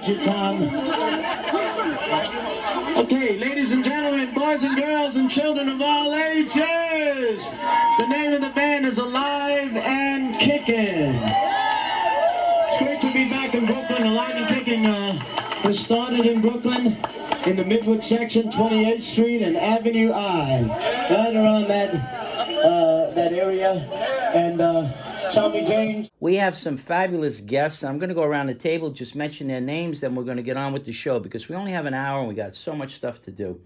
Budget Time. Okay, ladies and gentlemen, boys and girls and children of all ages, the name of the band is Alive and Kicking. It's great to be back in Brooklyn. Alive and Kicking was started in Brooklyn in the Midwood section, 28th Street and Avenue I, right around that area. And Tommy James. We have some fabulous guests. I'm going to go around the table, just mention their names, then we're going to get on with the show because we only have an hour and we got so much stuff to do.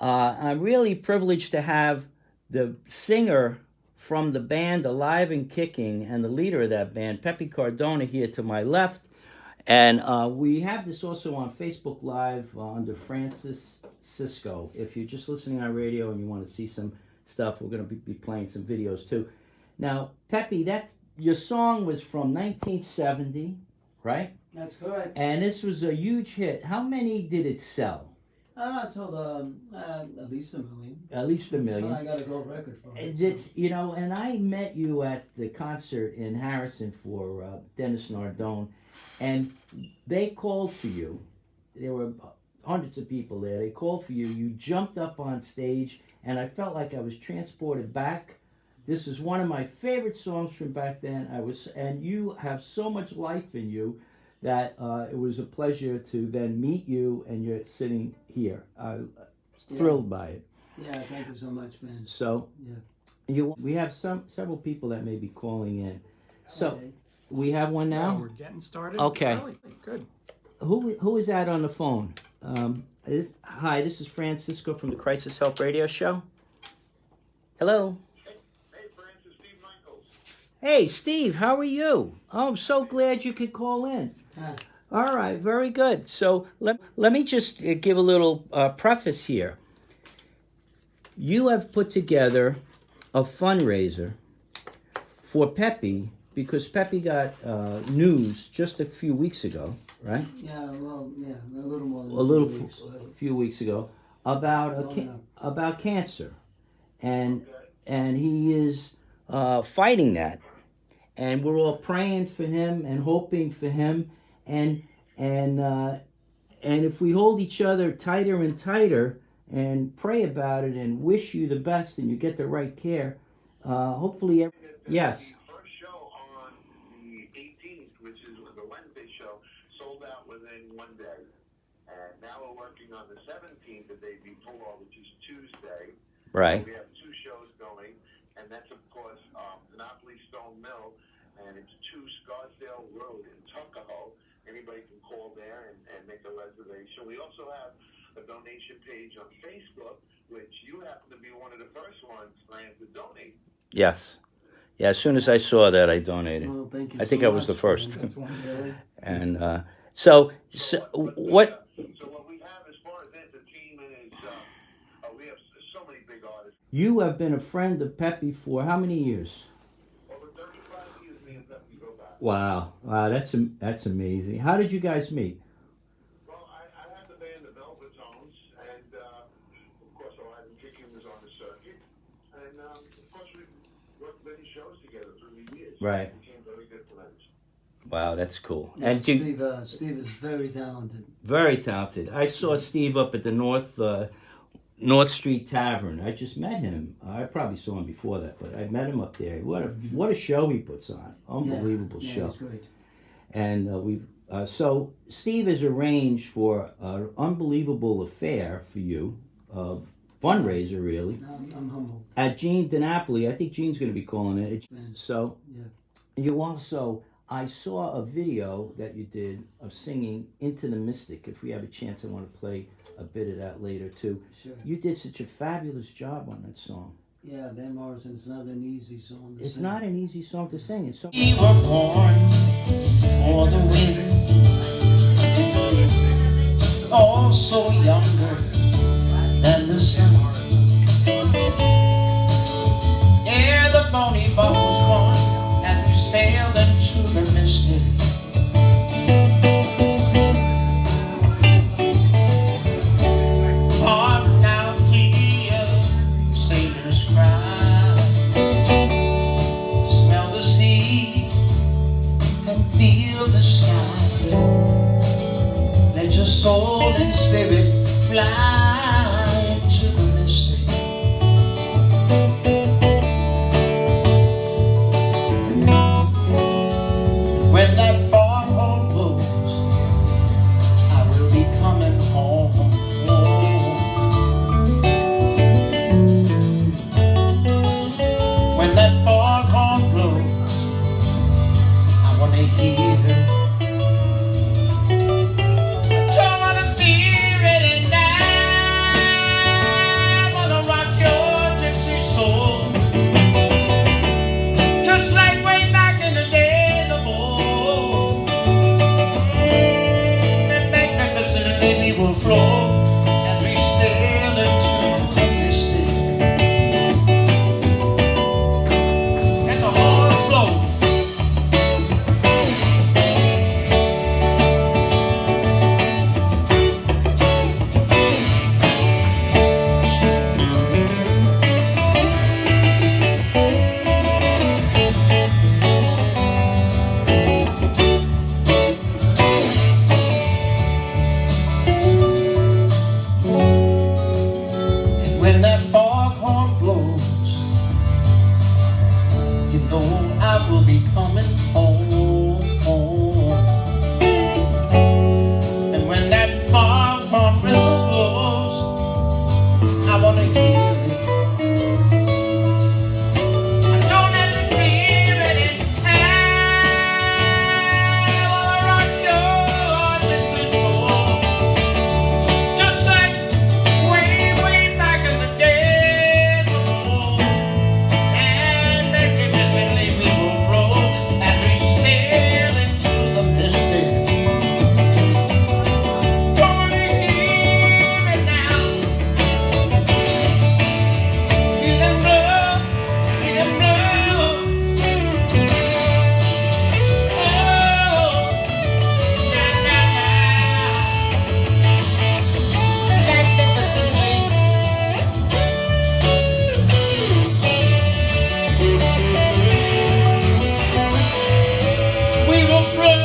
I'm really privileged to have the singer from the band Alive and Kicking and the leader of that band, Pepe Cardona, here to my left. And we have this also on Facebook Live under FrancisSisco. If you're just listening on radio and you want to see some stuff, we're going to be playing some videos too. Now, Pepe, your song was from 1970, right? That's correct. And this was a huge hit. How many did it sell? I told at least 1 million. At least 1 million. I got a gold record for it. It's, you know, and I met you at the concert in Harrison for Dennis Nardone, and they called for you. There were hundreds of people there. They called for you. You jumped up on stage, and I felt like I was transported back. This is one of my favorite songs from back then. And you have so much life in you that it was a pleasure to then meet you, and you're sitting here. I was thrilled by it. Yeah, thank you so much, man. So, we have several people that may be calling in. So, okay. We have one now? Yeah, we're getting started. Okay. Really? Good. Who is that on the phone? Hi, this is Fran Sisco from the Crisis Help Radio Show. Hello. Hey, Steve, how are you? Oh, I'm so glad you could call in. All right, very good. So let me just give a little preface here. You have put together a fundraiser for Pepe because Pepe got news just a few weeks ago, right? Yeah, well, yeah, a little more than a few weeks ago about cancer, and he is fighting that. And we're all praying for him and hoping for him, and if we hold each other tighter and tighter and pray about it and wish you the best and you get the right care, hopefully. Yes. The first show on the 18th, which is the Wednesday show, sold out within 1 day, and now we're working on the 17th, the day before, which is Tuesday. Right. We have 2 shows going, and that's of course Monopoly Stone Mill, and it's 2 Scarsdale Road in Tuckahoe. Anybody can call there and make a reservation. We also have a donation page on Facebook, which you happen to be one of the first ones planned to donate. Yes. Yeah, as soon as I saw that, I donated. Well, thank you. I think I was the first. That's wonderful. And so what? So what we have as far as entertainment is, we have so many big artists. You have been a friend of Pepe for how many years? Over 35 years, me and Pepe go back. Wow, that's amazing. How did you guys meet? Well, I had the band the Velvet Tones, and of course, Alive and Kicking was on the circuit, and of course, we worked many shows together through the years. Right. We became very good friends. Wow, that's cool. Yeah, And Steve is very talented. very talented. I saw Steve up at the North Street Tavern. I just met him. I probably saw him before that, but I met him up there. What a show he puts on! Unbelievable show. He's great. And so Steve has arranged for an unbelievable affair for you, fundraiser really, I'm humble. at Gene DiNapoli. I think Gene's going to be calling it. So you also, I saw a video that you did of singing Into the Mystic. If we have a chance, I want to play a bit of that later too. Sure. You did such a fabulous job on that song. Yeah, Van Morrison, it's not an easy song to It's sing. not an easy song to sing. It's so. We were born for the winter, all so younger than the summer. Ere the bony bones won, and we sailed into the mystic. Hark now, hear sailors cry, smell the sea and feel the sky. fly into the mystic. When that foghorn blows, I will be coming home. When that foghorn blows, I wanna hear. Don't wanna be ready now. Wanna rock your gypsy soul, just like way back in the days of old. And magnificently we will flow as we sail into the mystic. And the horns blow. When that foghorn blows, you know I will be coming home. And when that foghorn whistle blows, I wanna hear it. I don't have to be ready. I wanna rock your gypsy soul, just like way back in the days of old. And magnificently we will flow as we sail into the mystic. Don't wanna hear it now. Hear them blow, hear them blow. Oh, na na na. Magnificently. We will flow.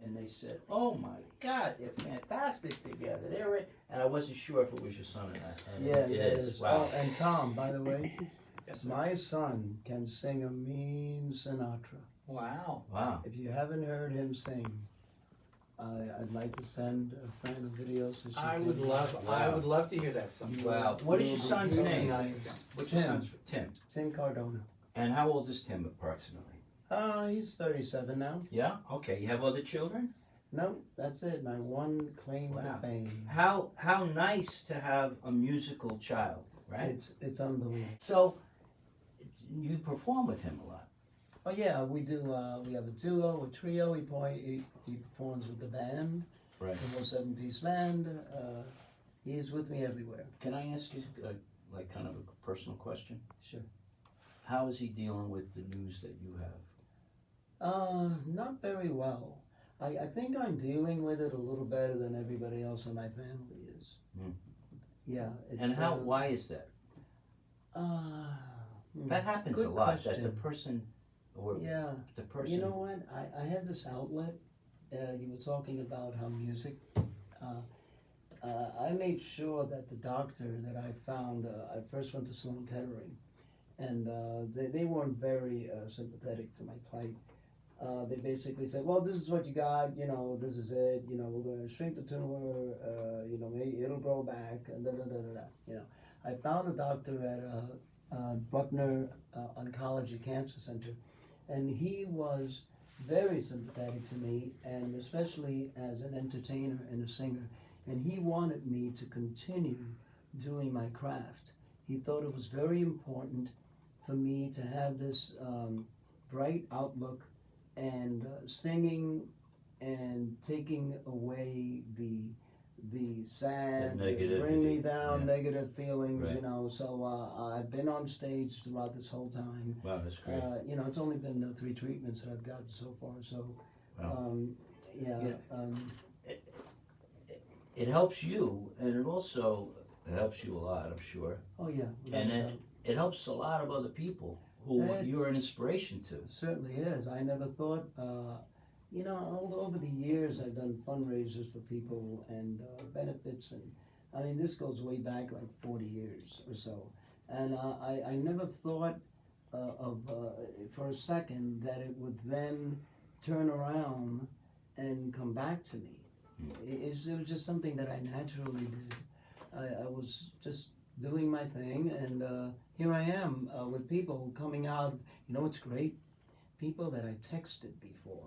And they said, "Oh my God, they're fantastic together." And I wasn't sure if it was your son or not. And Yeah, it it is. is. Wow. Oh, and Tom, by the way, my son can sing a mean Sinatra. Wow. Wow. If you haven't heard him sing, I'd like to send a friend a video so she I can. would love to hear that song. Wow. What is your son's name? What's your Tim. son's? Tim. Tim Cardona. And how old is Tim approximately? He's 37 now. Yeah. Okay. You have other children? No, that's it. My one claim Wow. to fame. How nice to have a musical child, right? It's unbelievable. So you perform with him a lot. Oh yeah, we do. We have a duo, a trio. He performs with the band, Right. the whole 7-piece band. He's with me everywhere. Can I ask you like kind of a personal question? Sure. How is he dealing with the news that you have? Not very well. I think I'm dealing with it a little better than everybody else in my family is. Hmm. Yeah. It's, And how? Why is that? That happens good a lot. question. That the person, or Yeah. the person. You know what? I have this outlet. You were talking about how music. I made sure that the doctor that I found, I first went to Sloan Kettering, and they weren't very sympathetic to my plight. They basically said, well, this is what you got, this is it, we're going to shrink the tumor, maybe it'll grow back, and da-da-da-da-da. I found a doctor at Buckner Oncology Cancer Center, and he was very sympathetic to me, and especially as an entertainer and a singer, and he wanted me to continue doing my craft. He thought it was very important for me to have this bright outlook and singing and taking away the sad, The negativity, bring me down, yeah. negative feelings, Right. So I've been on stage throughout this whole time. Wow, that's great. It's only been 3 treatments that I've gotten so far. So, Wow. It helps you, and it also helps you a lot, I'm sure. Oh yeah. And it helps a lot of other people who It's- you're an inspiration to. It certainly is. I never thought, over the years I've done fundraisers for people and benefits, and I mean this goes way back like 40 years or so, and I never thought for a second that it would then turn around and come back to me. It was just something that I naturally did. I was just doing my thing, and here I am with people coming out. You know what's great? People that I texted before,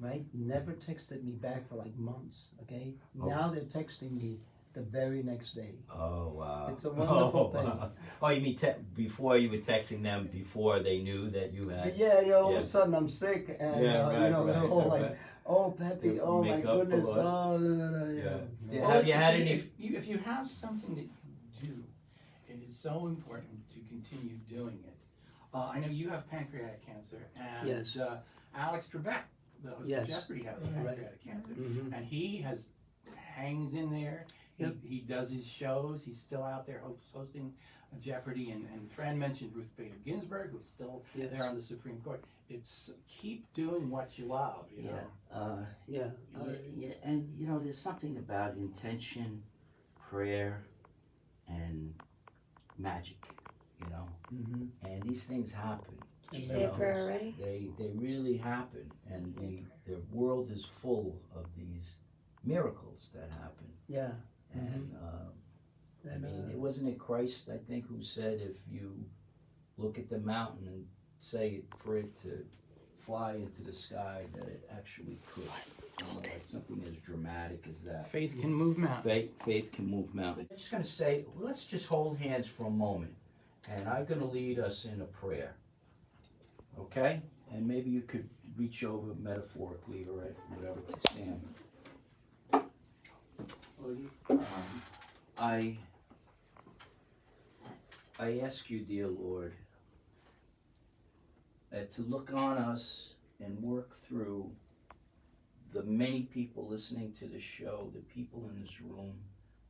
right? Never texted me back for like months, okay? Oh. Now they're texting me the very next day. Oh, wow. It's a wonderful thing. Wow. Oh, you mean before you were texting them, before they knew that you had... But yeah, all Yeah. of a sudden I'm sick, and right, they're all like, right. "Oh, Pepe, They oh my make up for goodness, what? oh, Yeah. yeah." Have you had any... If you have something that you do, it is so important to continue doing it. I know you have pancreatic cancer, and Yes. Alex Trebek, the host Yes. of Jeopardy, has Right. pancreatic cancer, Mhm. and he hangs in there. Yep. He does his shows. He's still out there hosting Jeopardy, and Fran mentioned Ruth Bader Ginsburg, who's still Yes. there on the Supreme Court. It's keep doing what you love, you know. Yeah. Yeah, and you know, there's something about intention, prayer, and magic, you know, Mm-hmm. and these things happen. Did you you say a know. prayer already? They really happen, and the world is full of these miracles that happen. Yeah. And I And, mean, it wasn't it Christ, I think, who said if you look at the mountain and say for it to fly into the sky, that it actually could. You know, like something as dramatic as that. Faith can move mountains. Faith can move mountains. I'm just going to say, let's just hold hands for a moment, and I'm going to lead us in a prayer. Okay? And maybe you could reach over metaphorically or at whatever to Sam. I ask you, dear Lord, to look on us and work through the many people listening to the show, the people in this room,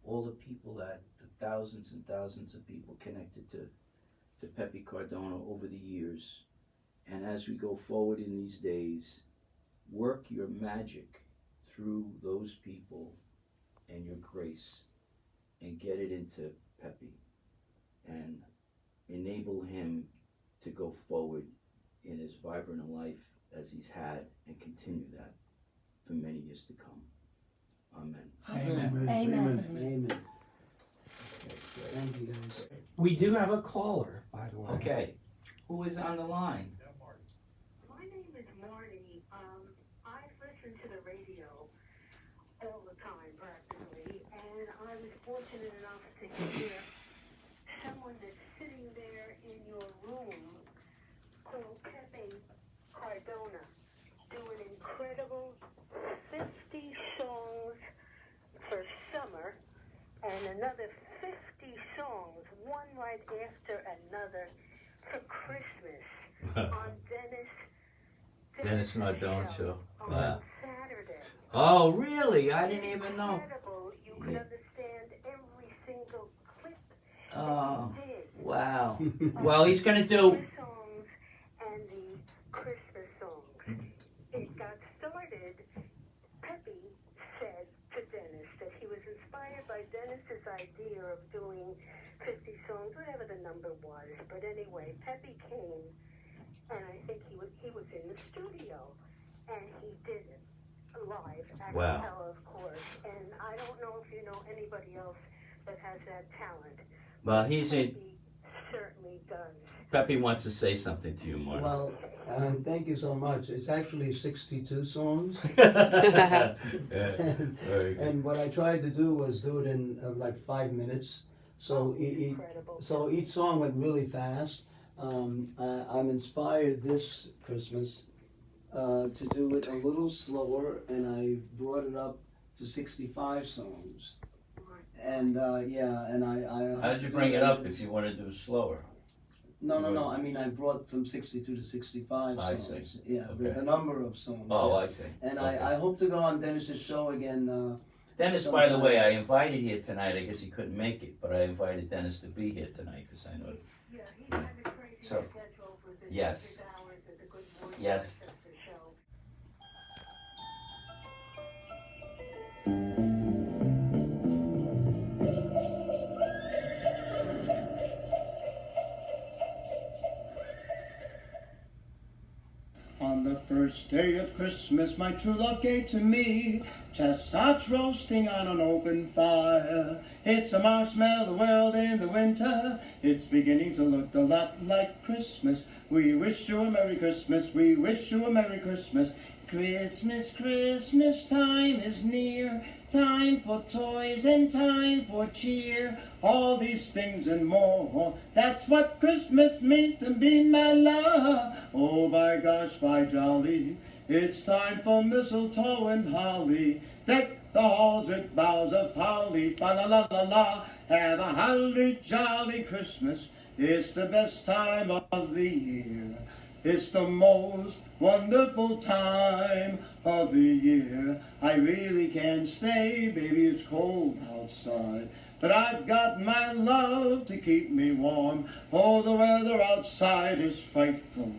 all the people the thousands and thousands of people connected to Pepe Cardona over the years. And as we go forward in these days, work your magic through those people and your grace and get it into Pepe and enable him to go forward in as vibrant a life as he's had and continue that for many years to come. Amen. Amen. Amen. Amen. Thank you, guys. We do have a caller, by the way. Okay, who is on the line? My name is Marty. I listen to the radio all the time, practically, and I was fortunate enough to hear someone that's sitting there in your room called Pepe Cardona do an incredible 50 songs for summer and another 50 songs, one right after another, for Christmas on Dennis Nardone show. on Wow. Saturday. Oh, really? I didn't even know. Incredible. You could understand every single clip Oh, he did. wow. Well, he's going to do... The songs and the Christmas songs. It got started. Pepe said to Dennis that he was inspired by Dennis's idea of doing 50 songs, whatever the number was. But anyway, Pepe came, and I think he was in the studio, and he did it live at Wow. cappella, of course. And I don't know if you know anybody else that has that talent. Well, he's in... Pepe certainly does. Pepe wants to say something to you, Mark. Well, thank you so much. It's actually 62 songs. Yeah, very good. And what I tried to do was do it in like 5 minutes. So Incredible. so each song went really fast. I'm inspired this Christmas to do it a little slower, and I brought it up to 65 songs. And and I How did you bring it up if you want to do slower? No. I mean, I brought from 62 to 65 I songs. see. Yeah, Okay. the number of songs. Oh, yeah. I see. And Okay. I hope to go on Dennis's show again. Dennis, by the sometime. way, I invited here tonight. I guess he couldn't make it, but I invited Dennis to be here tonight because I know. Yeah, he had a crazy So- schedule for Yes. Hours is a good voice Yes. for the show. On the first day of Christmas, my true love gave to me chestnuts roasting on an open fire. It's a marshmallow world in the winter. It's beginning to look a lot like Christmas. We wish you a Merry Christmas. We wish you a Merry Christmas. Christmas, Christmas time is near. Time for toys and time for cheer. All these things and more. That's what Christmas means to me, my love. Oh, by gosh, by jolly. It's time for mistletoe and holly. Deck the halls with boughs of holly. Fa la la la la. Have a holly jolly Christmas. It's the best time of the year. It's the most wonderful time of the year. I really can't stay, baby, it's cold outside. But I've got my love to keep me warm. Oh, the weather outside is frightful.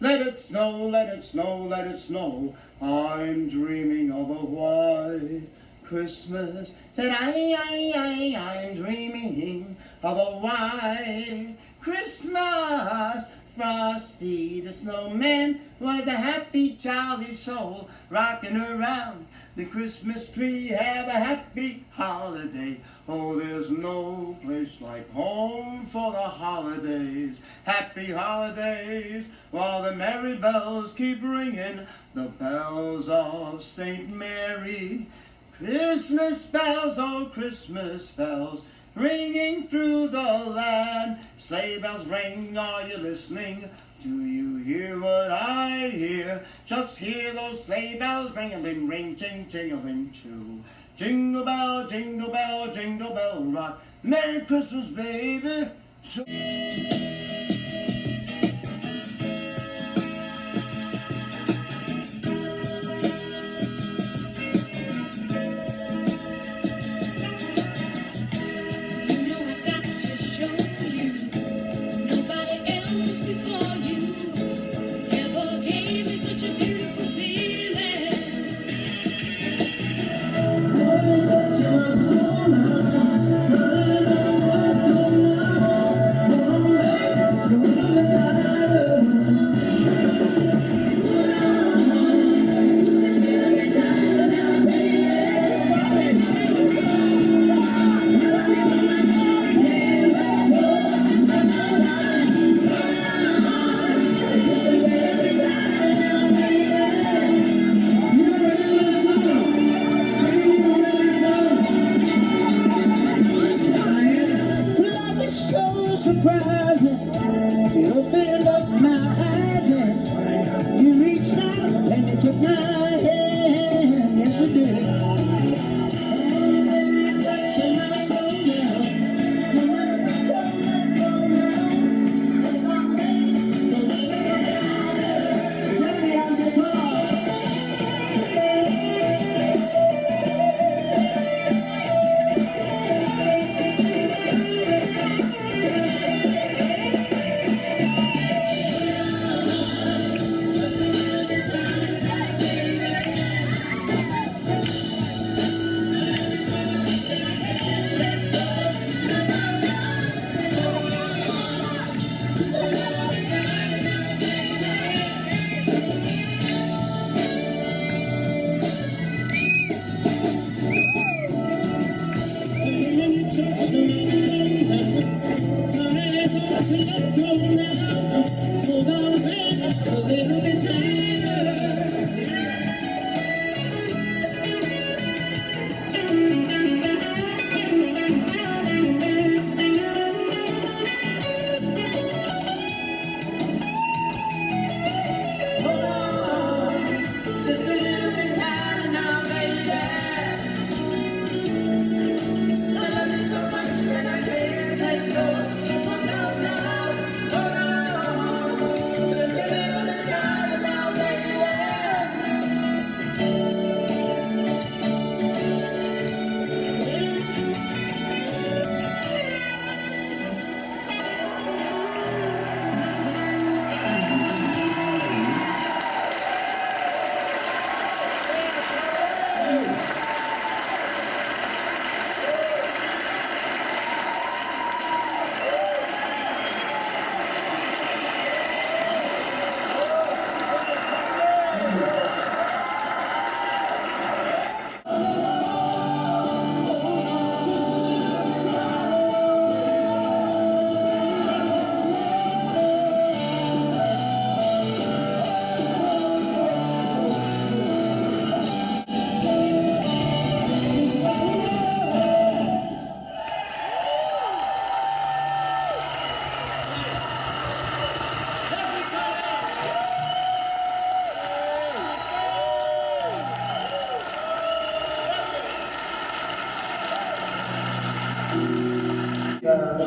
Let it snow, let it snow, let it snow. I'm dreaming of a white Christmas. Said I'm dreaming of a white Christmas. Frosty the snowman was a happy, jolly soul, rocking around the Christmas tree. Have a happy holiday. Oh, there's no place like home for the holidays. Happy holidays while the merry bells keep ringing, the bells of St. Mary. Christmas bells, oh Christmas bells, ringing through the land. Sleigh bells ring, are you listening? Do you hear what I hear? Just hear those sleigh bells ring-a-ling, ring, ting, ting-a-ling too. Jingle bell, jingle bell, jingle bell rock. Merry Christmas, baby. So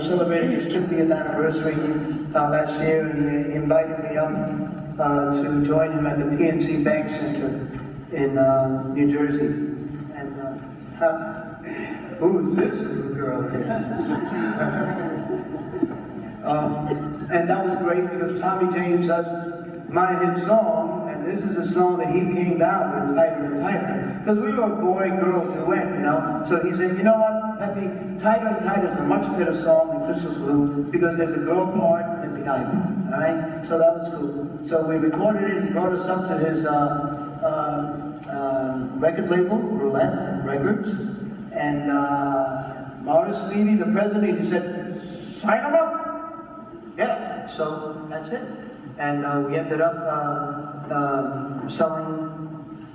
celebrating his 50th anniversary last year, and he invited me up to join him at the PNC Bank Center in New Jersey. And who is this little girl here? And that was great because Tommy James does my hit song, and this is a song that he came down with, Tighter and Tighter, because we were a boy-girl duet, you know. So he said, you know what, Pepe, Tighter and Tighter is a much better song than Crystal Blue because there's a girl part and there's a guy part, all right? So that was cool. So we recorded it. He brought us up to his record label, Roulette Records, and Morris Levy, the president, he said, sign him up. Yeah, so that's it. And we ended up selling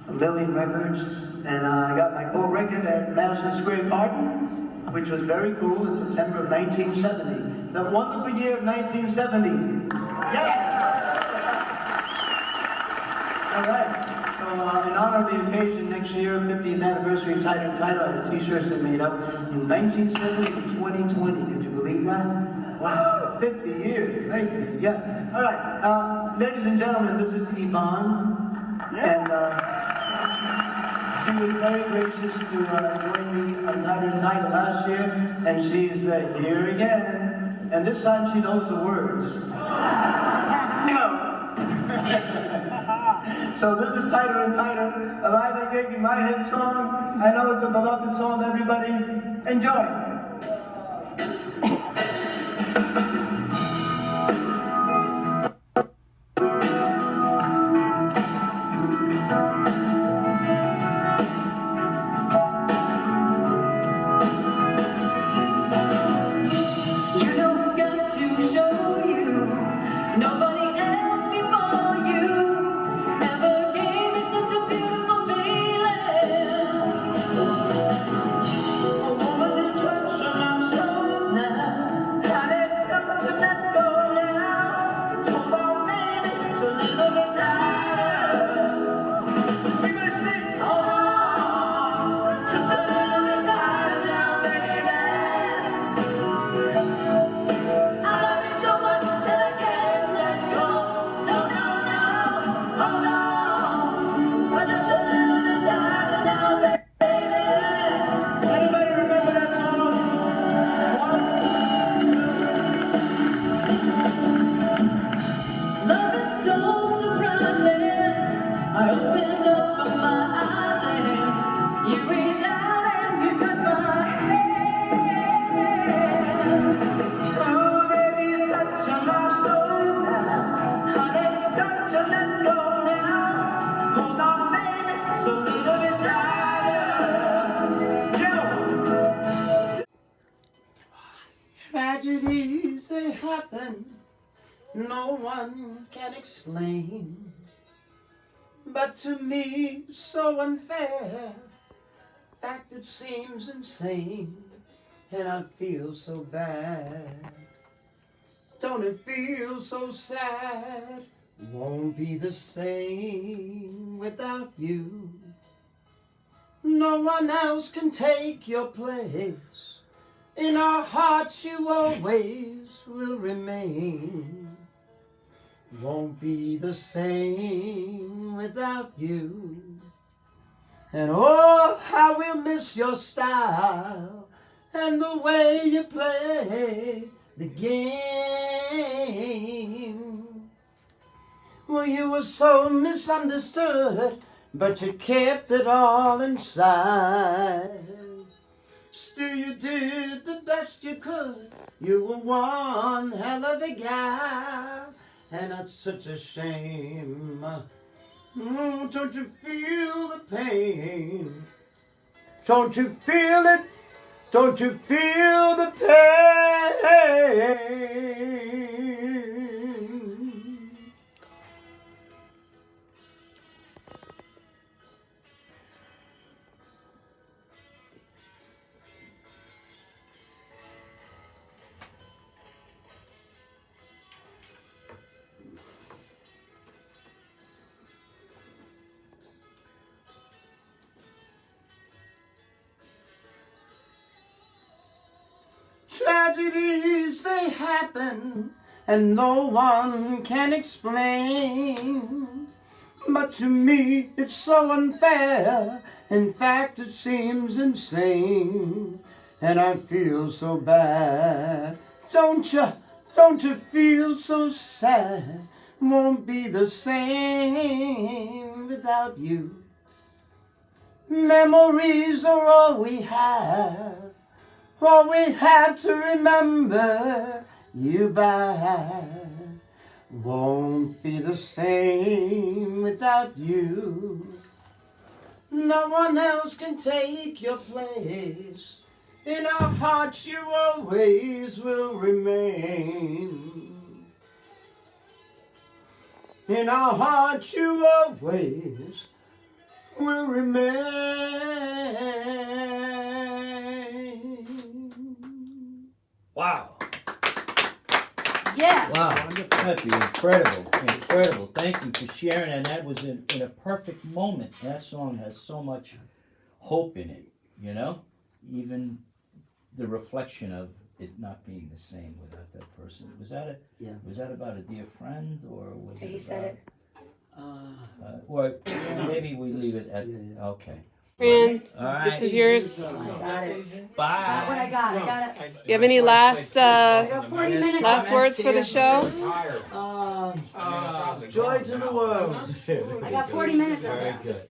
1 million records. And I got my gold record at Madison Square Garden, which was very cool in September of 1970. The wonderful year of 1970. Yeah! All right. So in honor of the occasion, next year, 50th anniversary of Tighter and Tighter, I have t-shirts that made up from 1970 to 2020. Could you believe that? Wow, 50 years, thank you. Yeah. All right, ladies and gentlemen, this is Yvonne, and she was very gracious to join me on Tighter and Tighter last year, and she's here again, and this time she knows the words. No. So this is Tighter and Tighter, a live and giving my hit song. I know it's a beloved song, everybody. Enjoy. Tragedies, they happen, no one can explain, but to me so unfair, fact it seems insane, and I feel so bad. Don't it feel so sad? Won't be the same without you. No one else can take your place. In our hearts you always will remain. Won't be the same without you. And oh, how we'll miss your style and the way you play the game. Well, you were so misunderstood, but you kept it all inside. Still you did the best you could. You were one hell of a guy, and that's such a shame. Don't you feel the pain? Don't you feel it? Don't you feel the pain? Tragedies, they happen, and no one can explain. But to me, it's so unfair. In fact, it seems insane. And I feel so bad. Don't you feel so sad? Won't be the same without you. Memories are all we have to remember you by. Won't be the same without you. No one else can take your place. In our hearts you always will remain. In our hearts you always will remain. Wow. Yeah. Wow. Pepe, incredible. Incredible. Thank you for sharing. And that was in a perfect moment. That song has so much hope in it, you know? Even the reflection of it not being the same without that person. Was that about a dear friend, or was it? He said it. Or maybe we leave it at okay. Fran, All right. this is yours. I got it. Bye. Got what I got. I got it. You have any last I got 40 minutes. last words for the show? Joy to the world. I got 40 minutes of it.